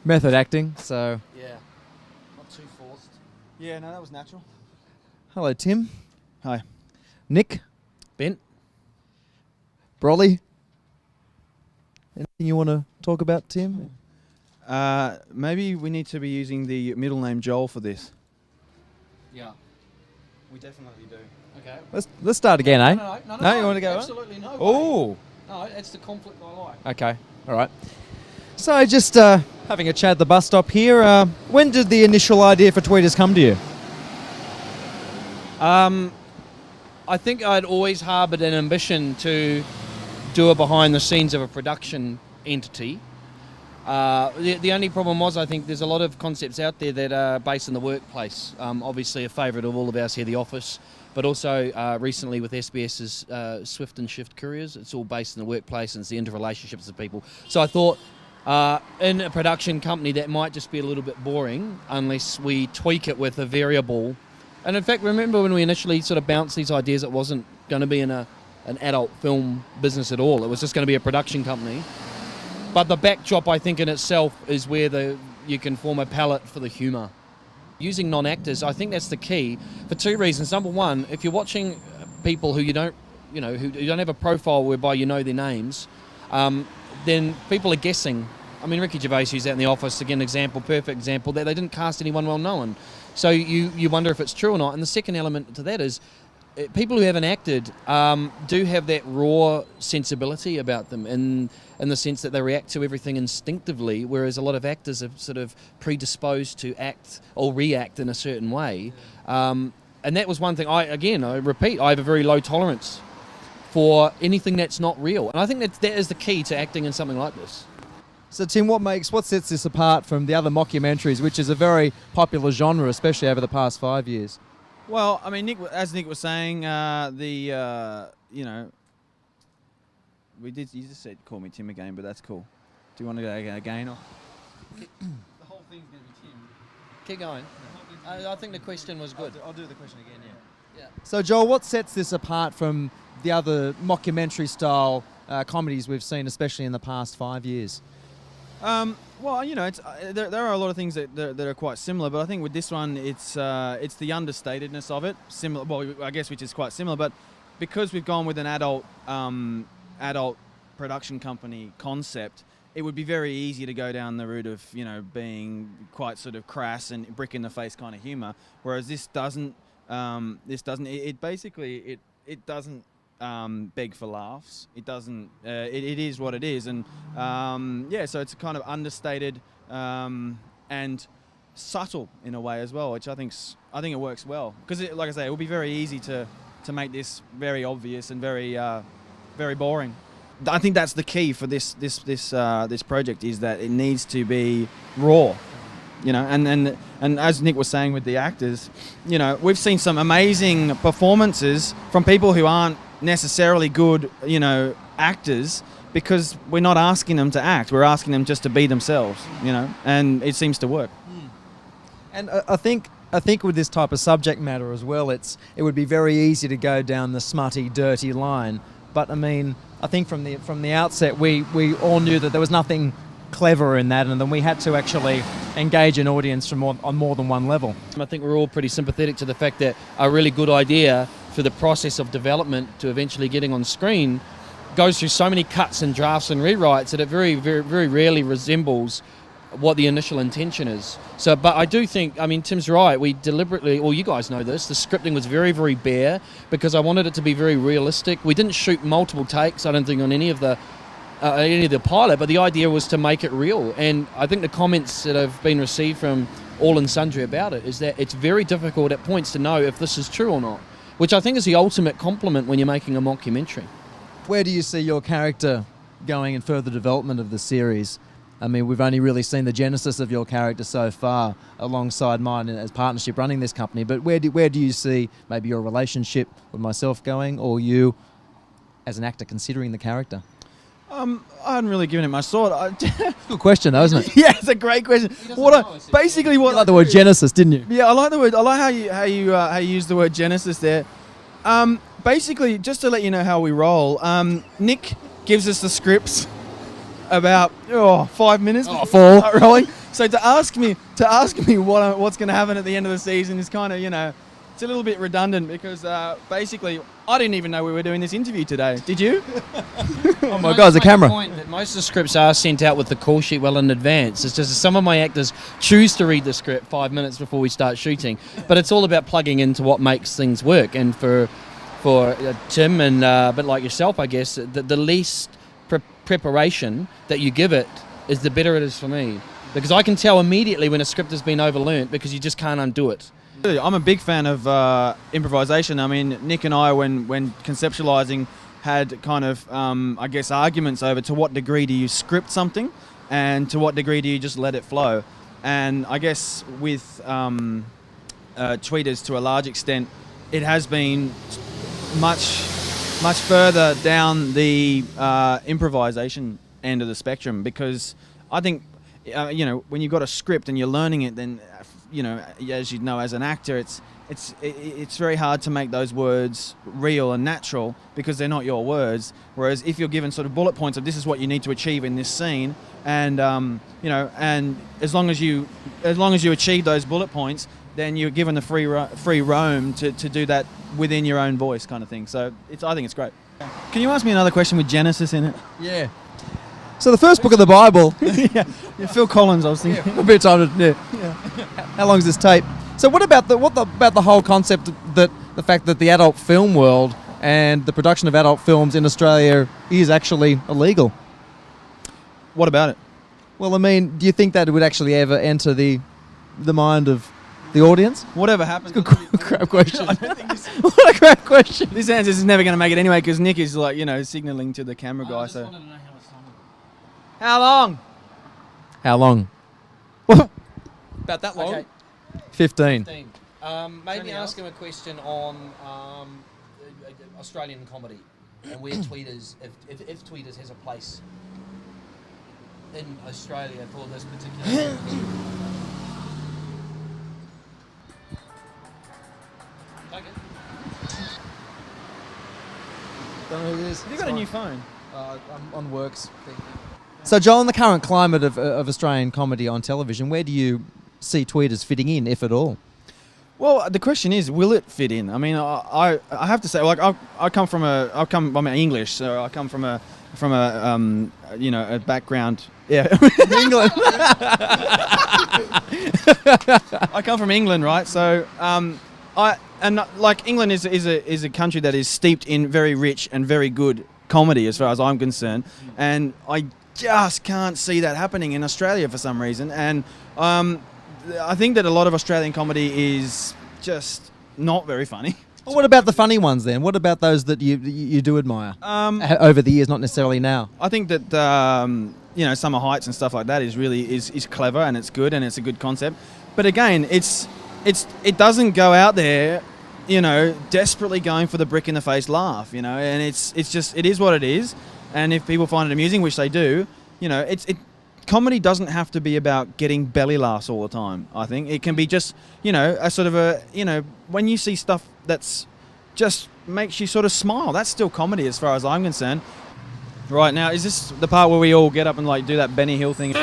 method acting, so... Yeah, not too forced. Yeah, no, that was natural. Hello, Tim. Hi. Nick. Ben? Brolly. Anything you want to talk about, Tim? Maybe we need to be using the middle name Joel for this. Yeah. We definitely do. Okay. Let's start again, eh? No, you want to go on? Absolutely no. Oh. No, it's the conflict I like. Okay. All right. So just having a chat at the bus stop here. When did the initial idea for Tweeders come to you? I think I'd always harboured an ambition to do a behind the scenes of a production entity. The only problem was, I think there's a lot of concepts out there that are based in the workplace. Obviously a favourite of all of ours here, The Office, but also recently with SBS's Swift and Shift Couriers. It's all based in the workplace and it's the interrelationships of people. So I thought in a production company that might just be a little bit boring unless we tweak it with a variable. And in fact, remember when we initially sort of bounced these ideas, it wasn't going to be in an adult film business at all. It was just going to be a production company. But the backdrop, I think, in itself is where you can form a palette for the humour. Using non-actors, I think that's the key for two reasons. Number one, if you're watching people who don't have a profile whereby you know their names, then people are guessing. I mean, Ricky Gervais used that in The Office, again, perfect example, that they didn't cast anyone well-known. So you wonder if it's true or not. And the second element to that is people who haven't acted do have that raw sensibility about them in the sense that they react to everything instinctively, whereas a lot of actors are sort of predisposed to act or react in a certain way. And that was one thing, I repeat, I have a very low tolerance for anything that's not real. And I think that is the key to acting in something like this. So Tim, what sets this apart from the other mockumentaries, which is a very popular genre, especially over the past 5 years? Well, I mean, as Nick was saying, you just said call me Tim again, but that's cool. Do you want to go again? Or? The whole thing's going to be Tim. Keep going. I think the question was good. I'll do the question again, yeah. So Joel, what sets this apart from the other mockumentary style comedies we've seen, especially in the past 5 years? Well, it's there are a lot of things that are quite similar, but I think with this one, it's the understatedness of it. Similar, well, I guess which is quite similar, but because we've gone with an adult production company concept, it would be very easy to go down the route of being quite sort of crass and brick in the face kind of humor, whereas this doesn't. It basically doesn't. Beg for laughs. It doesn't. It is what it is, and so it's kind of understated and subtle in a way as well, which I think it works well because, like I say, it would be very easy to make this very obvious and very boring. I think that's the key for this project is that it needs to be raw. And as Nick was saying with the actors, we've seen some amazing performances from people who aren't necessarily good, actors, because we're not asking them to act. We're asking them just to be themselves, and it seems to work. And I think with this type of subject matter as well, it would be very easy to go down the smutty, dirty line. But I mean, I think from the outset, we all knew that there was nothing clever in that, and then we had to actually engage an audience on more than one level. I think we're all pretty sympathetic to the fact that a really good idea for the process of development to eventually getting on screen goes through so many cuts and drafts and rewrites that it very, very, very rarely resembles what the initial intention is. So, but I do think, I mean, Tim's right, we deliberately, well, you guys know this, the scripting was very, very bare because I wanted it to be very realistic. We didn't shoot multiple takes, I don't think, on any of the pilot, but the idea was to make it real. And I think the comments that have been received from all and sundry about it is that it's very difficult at points to know if this is true or not, which I think is the ultimate compliment when you're making a mockumentary. Where do you see your character going in further development of the series? I mean, we've only really seen the genesis of your character so far alongside mine as partnership running this company, but where do you see maybe your relationship with myself going, or you as an actor considering the character? I hadn't really given it my thought. Good question, though, isn't it? Yeah, it's a great question. You like the word genesis, didn't you? Yeah, I like the word. I like how you use the word genesis there. Basically, just to let you know how we roll, Nick gives us the scripts. about 5 minutes before 4. start rolling. So to ask me what's going to happen at the end of the season is kind of, it's a little bit redundant because basically I didn't even know we were doing this interview today. Did you? Oh my God, the camera. Point that most of the scripts are sent out with the call sheet well in advance. It's just that some of my actors choose to read the script 5 minutes before we start shooting, but it's all about plugging into what makes things work. And for Tim and but like yourself, I guess the least preparation that you give it is the better it is for me, because I can tell immediately when a script has been overlearnt because you just can't undo it. I'm a big fan of improvisation. I mean, Nick and I, when conceptualizing, had kind of, I guess, arguments over to what degree do you script something and to what degree do you just let it flow. And I guess with Tweeders, to a large extent, it has been much further down the improvisation end of the spectrum, because I think, when you've got a script and you're learning it, then as you know, as an actor, it's very hard to make those words real and natural because they're not your words. Whereas if you're given sort of bullet points of this is what you need to achieve in this scene, and and as long as you achieve those bullet points, then you're given the free roam to do that within your own voice, kind of thing. So I think it's great. Can you ask me another question with Genesis in it? Yeah. So the first book of the Bible. yeah, Phil Collins, I was thinking. A bit of time to, yeah. How long is this tape? So what about the whole concept that the fact that the adult film world and the production of adult films in Australia is actually illegal? What about it? Well, I mean, do you think that it would actually ever enter the mind of the audience? Whatever happens. Good crap question. I don't think this, What a crap question. this answer is never going to make it anyway because Nick is signaling to the camera guy. So. How long? How long? About that long. Okay. 15. Maybe ask him a question on Australian comedy and where Tweeders, if Tweeders has a place in Australia for this particular. Take it. Don't know who it is. Have you got a new phone? I'm on Works. So, Joel, in the current climate of Australian comedy on television, where do you see Tweeders fitting in, if at all? Well, the question is, will it fit in? I mean, I have to say, like, I'm English, so I come from a background. Yeah, England. I come from England, right? So, England is a country that is steeped in very rich and very good comedy, as far as I'm concerned, and I just can't see that happening in Australia for some reason. And I think that a lot of Australian comedy is just not very funny. Well, what about the funny ones then? What about those that you do admire over the years, not necessarily now? I think that Summer Heights and stuff like that is really is clever and it's good and it's a good concept. But again, it doesn't go out there, desperately going for the brick in the face laugh, and it is what it is. And if people find it amusing, which they do, comedy doesn't have to be about getting belly laughs all the time. I think it can be just, a sort of when you see stuff that's just makes you sort of smile, that's still comedy as far as I'm concerned. Right now, is this the part where we all get up and like do that Benny Hill thing?